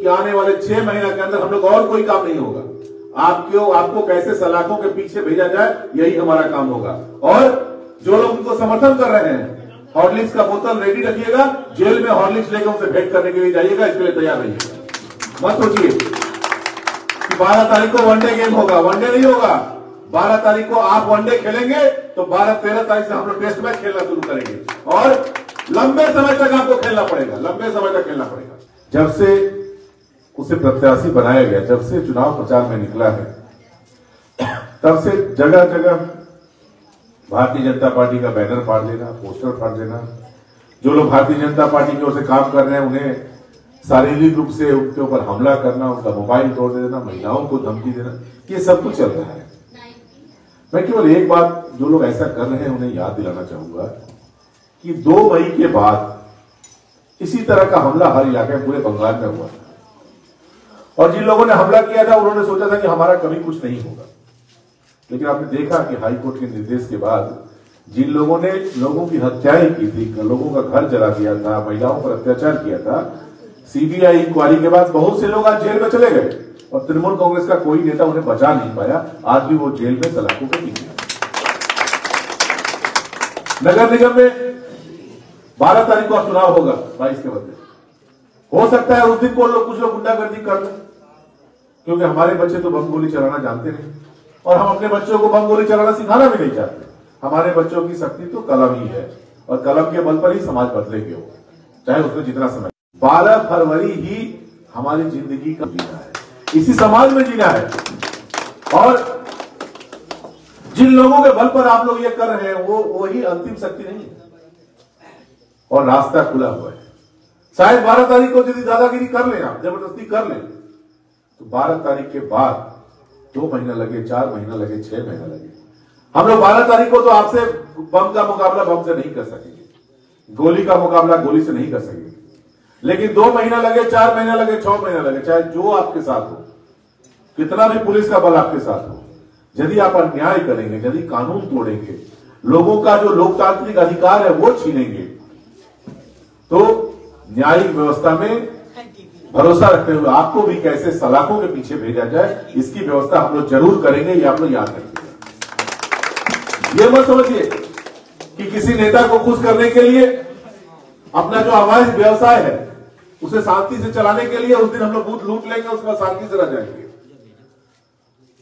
कि आने वाले 6 महीने के अंदर हम लोग और कोई काम नहीं होगा, आपको कैसे सलाखों के पीछे भेजा जाए यही हमारा काम होगा। और जो लोग उनको समर्थन कर रहे हैं, हॉर्लिक्स का बोतल रेडी रखिएगा, जेल में हॉर्लिक्स लेकर उनसे भेंट करने के लिए जाइएगा, इसके लिए तैयार रहिएगा। मत सोचिए कि 12 तारीख को वनडे गेम होगा, वनडे नहीं होगा। 12 तारीख को आप वनडे खेलेंगे तो 12-13 तारीख से हम लोग टेस्ट मैच खेलना शुरू करेंगे और लंबे समय तक आपको खेलना पड़ेगा, लंबे समय तक खेलना पड़ेगा। जब से उसे प्रत्याशी बनाया गया, जब से चुनाव प्रचार में निकला है, तब से जगह जगह भारतीय जनता पार्टी का बैनर फाड़ देना, पोस्टर फाड़ देना, जो लोग भारतीय जनता पार्टी की ओर से काम कर रहे हैं उन्हें शारीरिक रूप से उनके ऊपर हमला करना, उनका मोबाइल तोड़ देना, महिलाओं को धमकी देना, ये सब कुछ चल रहा है। मैं केवल एक बात जो लोग ऐसा कर रहे हैं उन्हें याद दिलाना चाहूंगा कि 2 मई के बाद इसी तरह का हमला हर इलाके में पूरे बंगाल में हुआ था और जिन लोगों ने हमला किया था उन्होंने सोचा था कि हमारा कभी कुछ नहीं होगा, लेकिन आपने देखा कि हाईकोर्ट के निर्देश के बाद जिन लोगों ने लोगों की हत्याएं की थी, लोगों का घर जला दिया था, महिलाओं पर अत्याचार किया था, सीबीआई इंक्वायरी के बाद बहुत से लोग आज जेल में चले गए और तृणमूल कांग्रेस का कोई नेता उन्हें बचा नहीं पाया। आज भी वो जेल में सलाखों के पीछे। नगर निगम में 12 तारीख को चुनाव होगा 22 के बदले। हो सकता है उस दिन को कुछ लोग गुंडागर्दी कर लें, क्योंकि हमारे बच्चे तो बम गोली चलाना जानते नहीं और हम अपने बच्चों को बम गोली चलाना सिखाना भी नहीं चाहते। हमारे बच्चों की शक्ति तो कलम ही है और कलम के बल पर ही समाज बदलेंगे, वो चाहे उसमें जितना समय। 12 फरवरी ही हमारी जिंदगी का जीना है, इसी समाज में जीना है और जिन लोगों के बल पर आप लोग ये कर रहे हैं वो ही अंतिम शक्ति नहीं है और रास्ता खुला हुआ है। शायद 12 तारीख को यदि दादागिरी कर लें, आप जबरदस्ती कर लें, तो 12 तारीख के बाद 2 महीना लगे, 4 महीना लगे, 6 महीना लगे, हम लोग 12 तारीख को तो आपसे बम का मुकाबला बम से नहीं कर सकेंगे, गोली का मुकाबला गोली से नहीं कर सकेंगे, लेकिन 2 महीना लगे, 4 महीना लगे, 6 महीना लगे, चाहे जो आपके साथ हो, कितना भी पुलिस का बल आपके साथ हो, यदि आप अन्याय करेंगे, यदि कानून तोड़ेंगे, लोगों का जो लोकतांत्रिक अधिकार है वो छीनेंगे, तो न्यायिक व्यवस्था में भरोसा रखते हुए आपको भी कैसे सलाखों के पीछे भेजा जाए, इसकी व्यवस्था हम लोग जरूर करेंगे। ये आप लोग याद रखिएगा। ये मत समझिए कि किसी नेता को खुश करने के लिए अपना जो अवैध व्यवसाय है उसे शांति से चलाने के लिए उस दिन हम लोग बूथ लूट लेंगे, उसके बाद शांति से रह जाएंगे।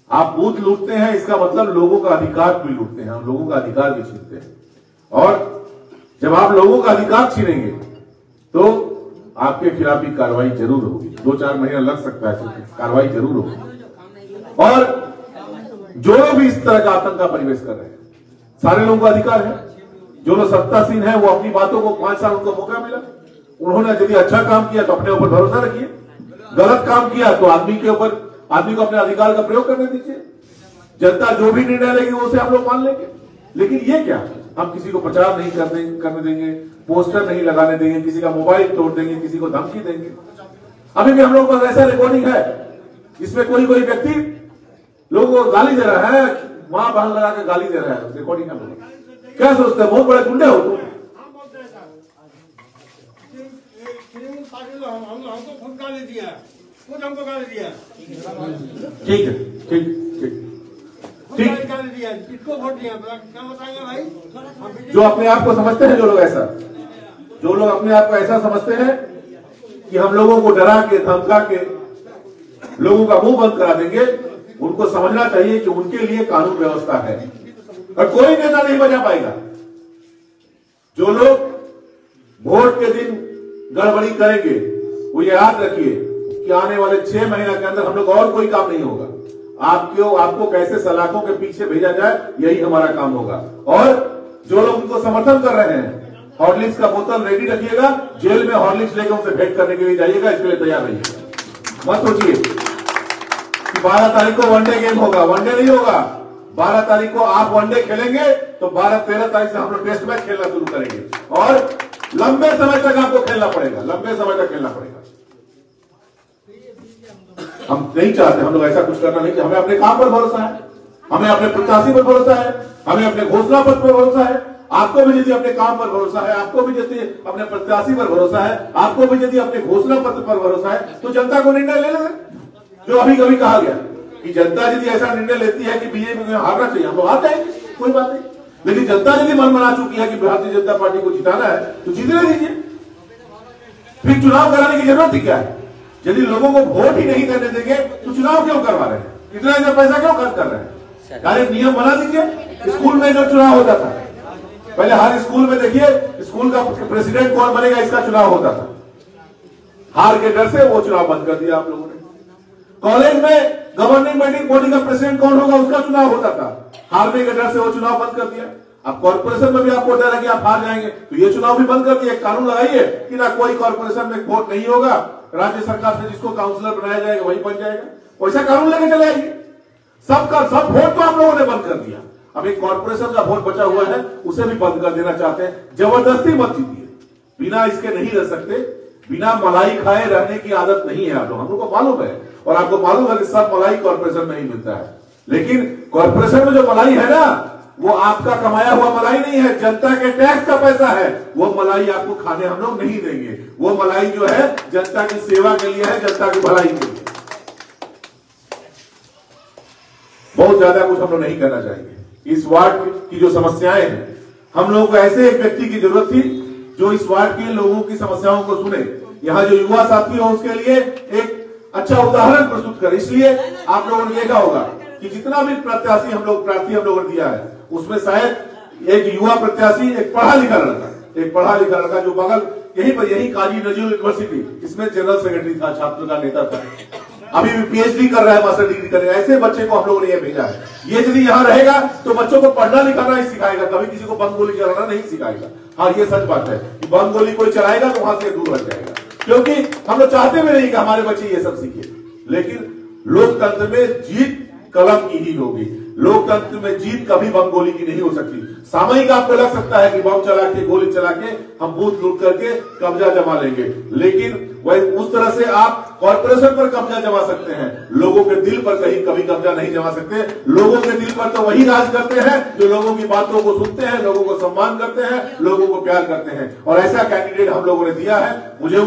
आप बूथ लूटते हैं, इसका मतलब लोगों का अधिकार भी लूटते हैं, हम लोगों का अधिकार भी छीनते हैं और जब आप लोगों का अधिकार छीनेंगे तो आपके खिलाफ भी कार्रवाई जरूर होगी। 2-4 महीना लग सकता है, कार्रवाई जरूर होगी। और जो लोग भी इस तरह का आतंक का परिवेश कर रहे हैं, सारे लोगों का अधिकार है। जो लोग सत्तासीन है वो अपनी बातों को 5 साल उनको मौका मिला, उन्होंने यदि अच्छा काम किया तो अपने ऊपर भरोसा रखिए, गलत काम किया तो आदमी को अपने अधिकार का प्रयोग करने दीजिए। जनता जो भी निर्णय लेगी उसे हम लोग मान लेंगे, लेकिन ये क्या, हम किसी को प्रचार नहीं करने देंगे, पोस्टर नहीं लगाने देंगे, किसी का मोबाइल तोड़ देंगे, किसी को धमकी देंगे। अभी भी हम लोगों का ऐसा रिकॉर्डिंग है इसमें कोई व्यक्ति लोगों को गाली दे रहा है, मां बहन लगा के गाली दे रहा है, रिकॉर्डिंग है। क्या सोचते हैं बहुत बड़े गुंडे हो तुम? हमको खुद गाली दिया, खुद हमको गाली दिया। ठीक है, ठीक किसको वोट दिया क्या बताएंगे भाई? जो अपने आप को समझते हैं, जो लोग अपने आप को ऐसा समझते हैं कि हम लोगों को डरा के धमका के लोगों का मुंह बंद करा देंगे, उनको समझना चाहिए कि उनके लिए कानून व्यवस्था है और कोई नेता नहीं बचा पाएगा। जो लोग वोट के दिन गड़बड़ी करेंगे वो ये याद रखिए कि आने वाले 6 महीने के अंदर हम लोग और कोई काम नहीं होगा, आपको कैसे सलाखों के पीछे भेजा जाए यही हमारा काम होगा। और जो लोग उनको समर्थन कर रहे हैं, हॉर्लिक्स का बोतल रेडी रखिएगा, जेल में हॉर्लिक्स लेकर उनसे भेंट करने के लिए जाइएगा, इसके लिए तैयार रहिएगा। मत सोचिए कि 12 तारीख को वनडे गेम होगा, वनडे नहीं होगा। 12 तारीख को आप वनडे खेलेंगे तो 12-13 तारीख से हम लोग टेस्ट मैच खेलना शुरू करेंगे और लंबे समय तक आपको खेलना पड़ेगा, लंबे समय तक खेलना पड़ेगा। हम नहीं चाहते, हम लोग ऐसा कुछ करना नहीं चाहते। हमें अपने काम पर भरोसा है, हमें अपने प्रत्याशी पर भरोसा है, हमें अपने घोषणा पत्र पर भरोसा है। आपको भी यदि अपने काम पर भरोसा है, आपको भी यदि अपने प्रत्याशी पर भरोसा है, आपको भी यदि अपने घोषणा पत्र पर भरोसा है, तो जनता को निर्णय ले लें। जो अभी कभी कहा गया कि जनता यदि ऐसा निर्णय लेती है कि बीजेपी को हारना चाहिए, हम लोग हार जाएंगे, कोई बात नहीं। लेकिन जनता यदि मन बना चुकी है कि भारतीय जनता पार्टी को जिताना है तो जीतने दीजिए। फिर चुनाव कराने की जरूरत ही क्या है? यदि लोगों को वोट ही नहीं करने देंगे तो चुनाव क्यों करवा रहे हैं? इतना पैसा क्यों खर्च कर रहे हैं? एक नियम बना दीजिए। स्कूल में जो चुनाव होता था, पहले हर स्कूल में देखिए स्कूल का प्रेसिडेंट कौन बनेगा इसका चुनाव होता था। हार के डर से वो चुनाव बंद कर दिया आप लोगों ने। कॉलेज में गवर्निंग बॉडी का प्रेसिडेंट कौन होगा उसका चुनाव होता था, हारने के डर से वो चुनाव बंद कर दिया। अब कॉर्पोरेशन में भी आपको डर है कि आप हार जाएंगे तो ये चुनाव भी बंद कर दिया। कानून लगाइए कि ना कोई कॉर्पोरेशन में वोट नहीं होगा, राज्य सरकार से जिसको काउंसलर बनाया जाएगा वही बन जाएगा। वैसा कानून लेके चले आइए। सबका सब वोट तो आप लोगों ने बंद कर दिया। अब एक कॉर्पोरेशन का वोट बचा हुआ है उसे भी बंद कर देना चाहते हैं। जबरदस्ती मत जीतिए, बिना इसके नहीं रह सकते। बिना मलाई खाए रहने की आदत नहीं है आप लोग, हम लोग को मालूम है। और आपको मालूम है कि सब मलाई कॉर्पोरेशन में ही मिलता है। लेकिन कॉर्पोरेशन में जो मलाई है ना वो आपका कमाया हुआ मलाई नहीं है, जनता के टैक्स का पैसा है। वो मलाई आपको खाने हम लोग नहीं देंगे। वो मलाई जो है जनता की सेवा के लिए है, जनता की भलाई के लिए। बहुत ज्यादा कुछ हम लोग नहीं करना चाहेंगे। इस वार्ड की जो समस्याएं हैं, हम लोगों को ऐसे एक व्यक्ति की जरूरत थी जो इस वार्ड के लोगों की समस्याओं को सुने। यहाँ जो युवा साथी हो उसके लिए एक अच्छा उदाहरण प्रस्तुत करे। इसलिए आप लोगों ने देखा होगा कि जितना भी प्रार्थी हम लोगों ने दिया है उसमें शायद एक युवा प्रत्याशी, एक पढ़ा लिखा लड़का जो बगल यही काजी नजरुल यूनिवर्सिटी, इसमें जनरल सेक्रेटरी था, छात्र का नेता था, अभी भी पीएचडी कर रहा है, मास्टर डिग्री करेगा। ऐसे बच्चे को हम लोगों ने ये भेजा है। ये यदि यहाँ रहेगा तो बच्चों को पढ़ना लिखाना ही सिखाएगा, कभी किसी को बम गोली चलाना नहीं सिखाएगा। हाँ, ये सच बात है कि बम गोली कोई चलाएगा तो वहां से दूर हट जाएगा, क्योंकि हम लोग चाहते भी नहीं कि हमारे बच्चे ये सब सीखे। लेकिन लोकतंत्र में जीत कलम की ही होगी। लोकतंत्र में जीत कभी बम गोली की नहीं हो सकती। सामयिक आपको लग सकता है कि बम चला के, गोली चला के हम बूथ लूट करके कब्जा जमा लेंगे, लेकिन वही उस तरह से आप कॉर्पोरेशन पर कब्जा जमा सकते हैं। लोगों के दिल पर कभी कब्जा नहीं जमा सकते। लोगों के दिल पर तो वही राज करते हैं जो लोगों की बातों को सुनते हैं, लोगों को सम्मान करते हैं, लोगों को प्यार करते हैं। और ऐसा कैंडिडेट हम लोगों ने दिया है। मुझे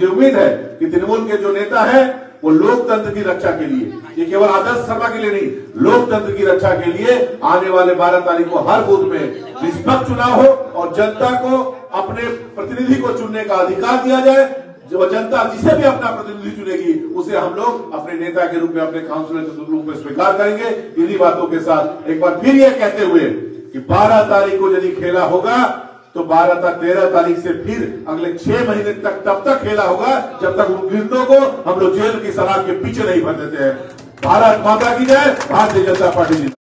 उम्मीद है कि तृणमूल के जो नेता है वो लोकतंत्र की रक्षा के लिए, ये केवल आदर्श शर्मा के लिए नहीं, लोकतंत्र की रक्षा के लिए आने वाले 12 तारीख को हर बूथ में निष्पक्ष चुनाव हो और जनता को अपने प्रतिनिधि को चुनने का अधिकार दिया जाए। जो जनता जिसे भी अपना प्रतिनिधि चुनेगी उसे हम लोग अपने नेता के रूप में, अपने काउंसिलर के रूप में स्वीकार करेंगे। इन्हीं बातों के साथ एक बार फिर यह कहते हुए कि 12 तारीख को यदि खेला होगा तो 13 तारीख से फिर अगले 6 महीने तक तब तक खेला होगा जब तक उन गिरदों को हम लोग जेल की सलाख के पीछे नहीं भर देते हैं। भारत माता की जय, भारतीय जनता पार्टी।